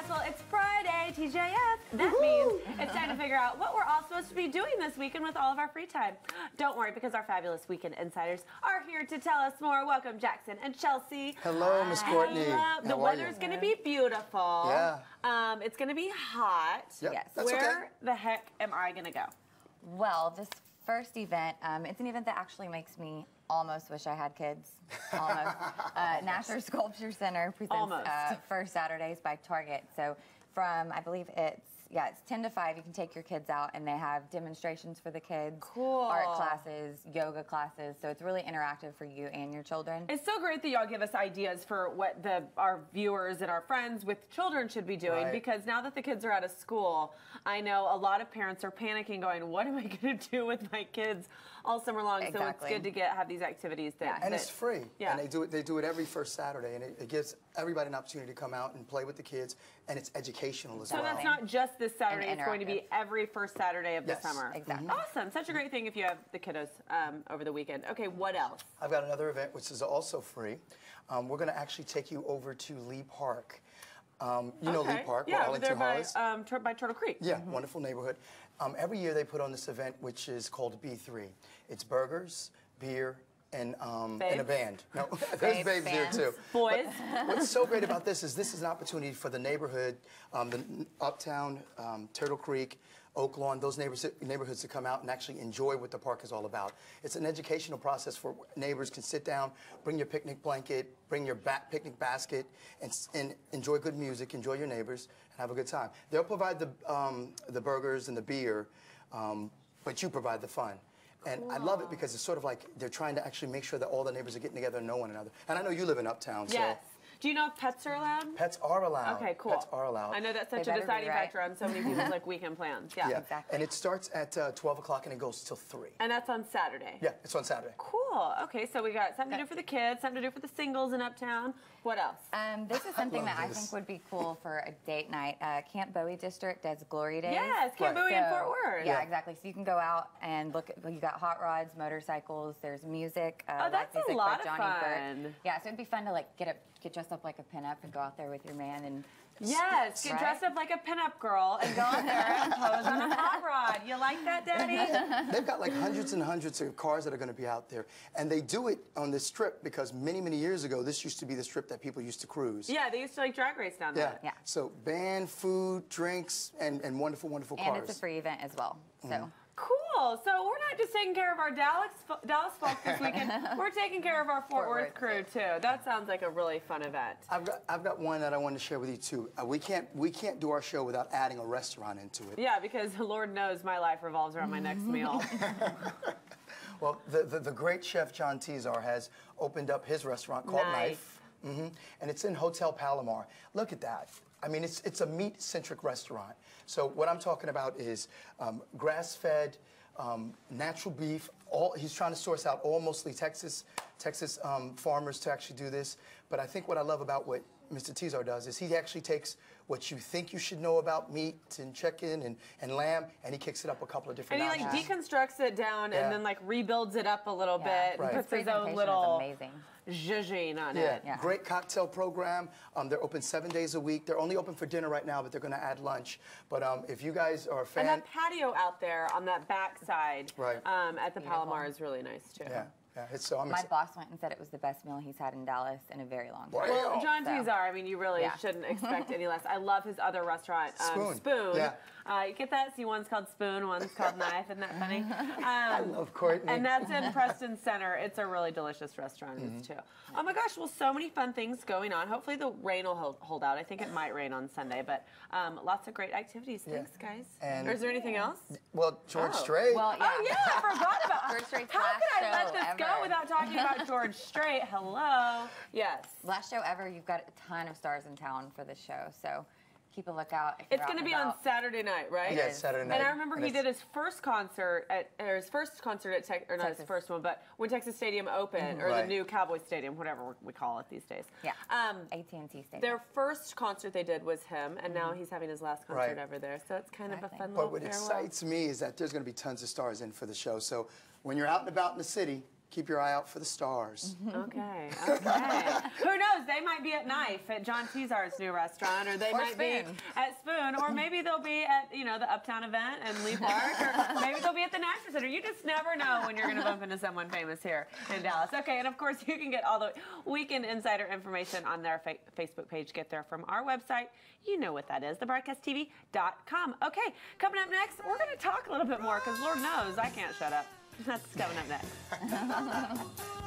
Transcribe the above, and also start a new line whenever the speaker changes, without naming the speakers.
Castle. It's Friday, TJF. That means it's time to figure out what we're all supposed to be doing this weekend with all of our free time. Don't worry, because our fabulous weekend insiders are here to tell us more. Welcome, Jackson and Chelsea.
Hello, Miss Courtney.
The weather's going to be beautiful.
Yeah.
It's going to be hot.
Yep,
Yes.
that's
Where
okay.
the heck am I going to go?
Well, this first event, it's an event that actually makes me almost wish I had kids. Almost. National Sculpture Center presents First Saturdays by Target. So from, I believe it's 10 to 5, you can take your kids out, and they have demonstrations for the kids.
Cool.
Art classes, yoga classes. So it's really interactive for you and your children.
It's so great that y'all give us ideas for what our viewers and our friends with children should be doing,
Right.
because now that the kids are out of school, I know a lot of parents are panicking going, what am I going to do with my kids all summer long?
Exactly.
So it's good to have these activities that,
And it's free.
Yeah.
And they do it every first Saturday, and it gives everybody an opportunity to come out and play with the kids, and it's educational as
So
well.
that's not just this Saturday,
And
it's going to be every first Saturday of the
Yes.
summer.
Exactly.
Awesome. Such a great thing if you have the kiddos over the weekend. Okay, what else?
I've got another event which is also free. We're going to actually take you over to Lee Park. You know Lee Park, where
yeah, over there
Arlington Hollis.
by Turtle Creek.
Yeah, wonderful neighborhood. Every year they put on this event which is called B3. It's burgers, beer, and a band. No, there's babes there too.
Boys.
But what's so great about this is an opportunity for the neighborhood, the Uptown, Turtle Creek, Oak Lawn, those neighborhoods to come out and actually enjoy what the park is all about. It's an educational process for neighbors can sit down, bring your picnic blanket, bring your picnic basket, and enjoy good music, enjoy your neighbors, and have a good time. They'll provide the burgers and the beer, but you provide the fun. And I love it because it's sort of like they're trying to actually make sure that all the neighbors are getting together and know one another. And I know you live in Uptown, so.
Yes. Do you know if pets are allowed?
Pets are allowed.
Okay, cool.
Pets are allowed.
I know that's such
They
a
better be,
deciding
right?
factor on so many people's weekend plans. Yeah.
Yeah,
Exactly.
and it starts at 12 o'clock and it goes till 3.
And that's on Saturday.
Yeah, it's on Saturday.
Cool. Okay, so we got something to do for the kids, something to do for the singles in Uptown. What else?
This is something that I
this.
think would be cool for a date night. Camp Bowie District does Glory Days.
Yes, Camp
Right.
Bowie in Fort Worth.
Yeah, exactly. So you can go out and look at, you got hot rods, motorcycles, there's music.
Oh,
live
that's a
music
lot
by
of
Johnny
fun.
Burke. Yeah, so it'd be fun to like get dressed up like a pinup and go out there with your man and
Yes, get
Right?
dressed up like a pinup girl and go out there and pose on a hot rod. You like that, Daddy?
They've got like hundreds and hundreds of cars that are going to be out there. And they do it on this strip because many, many years ago, this used to be the strip that people used to cruise.
Yeah, they used to like drag race down
Yeah.
there.
Yeah.
So band, food, drinks, and wonderful, wonderful cars.
it's a free event as well. So
Cool. So we're not just taking care of our Dallas folks this weekend. We're taking care of our Fort Worth crew too. That sounds like a really fun event.
I've got one that I wanted to share with you too. We can't do our show without adding a restaurant into it.
Yeah, because Lord knows my life revolves around my next meal.
Well, the great chef John Tizar has opened up his restaurant called
Nice.
Knife, and it's in Hotel Palomar. Look at that. I mean, it's a meat-centric restaurant. So what I'm talking about is grass-fed, natural beef. He's trying to source out all mostly Texas farmers to actually do this. But I think what I love about what Mr. Tizar does is he actually takes what you think you should know about meat and chicken and lamb, and he kicks it up a couple of different
And he like
notches.
deconstructs it down and then like rebuilds it up a little bit
Right.
and puts his own
presentation is
little
amazing.
zhuzhing on
Yeah,
it.
Yeah.
great cocktail program. They're open 7 days a week. They're only open for dinner right now, but they're going to add lunch. But if you guys are a fan,
And that patio out there on that back side
Right.
At the Palomar is really nice too.
yeah, so I'm
My
excited.
boss went and said it was the best meal he's had in Dallas in a very long time.
Well, John
So-
Tizar, I mean, you really
Yeah.
shouldn't expect any less. I love his other restaurant,
Spoon. Yeah.
You get that? See, one's called Spoon, one's called Knife. Isn't that funny?
I love Courtney.
And that's in Preston Center. It's a really delicious restaurant too. Oh my gosh! Well, so many fun things going on. Hopefully the rain will hold out. I think it might rain on Sunday, but lots of great activities. Thanks, guys.
And-
or is there anything else?
Well, George
Oh.
Strait.
Well, yeah.
Oh yeah, I forgot about.
George Strait's
How
last
could I let
show
this go
ever.
without talking about George Strait? Hello. Yes.
Last show ever, you've got a ton of stars in town for this show, so keep a lookout. If
It's
you're
going to
out
be
and
on
about.
Saturday night, right?
Yeah, it's Saturday night.
And I remember he
it's-
did his first concert at not his
Texas.
first one, but when Texas Stadium opened, or the
Right.
new Cowboy Stadium, whatever we call it these days.
Yeah. AT&T Stadium.
Their first concert they did was him, and now he's having his last concert
Right.
ever there. So it's kind of a
Exactly.
fun
But
little
what
farewell.
excites me is that there's going to be tons of stars in for the show. So when you're out and about in the city, keep your eye out for the stars.
Okay, okay. Who knows? They might be at Knife at John Tizar's new restaurant, or they might be at Spoon, or maybe they'll be at, you know, the Uptown event in Lee Park, or maybe they'll be at the National Center. You just never know when you're going to bump into someone famous here in Dallas. Okay, and of course you can get all the Weekend Insider information on their Facebook page. Get there from our website. You know what that is, thebroadcasttv.com. Okay, coming up next, we're going to talk a little bit more because Lord knows I can't shut up. That's coming up next.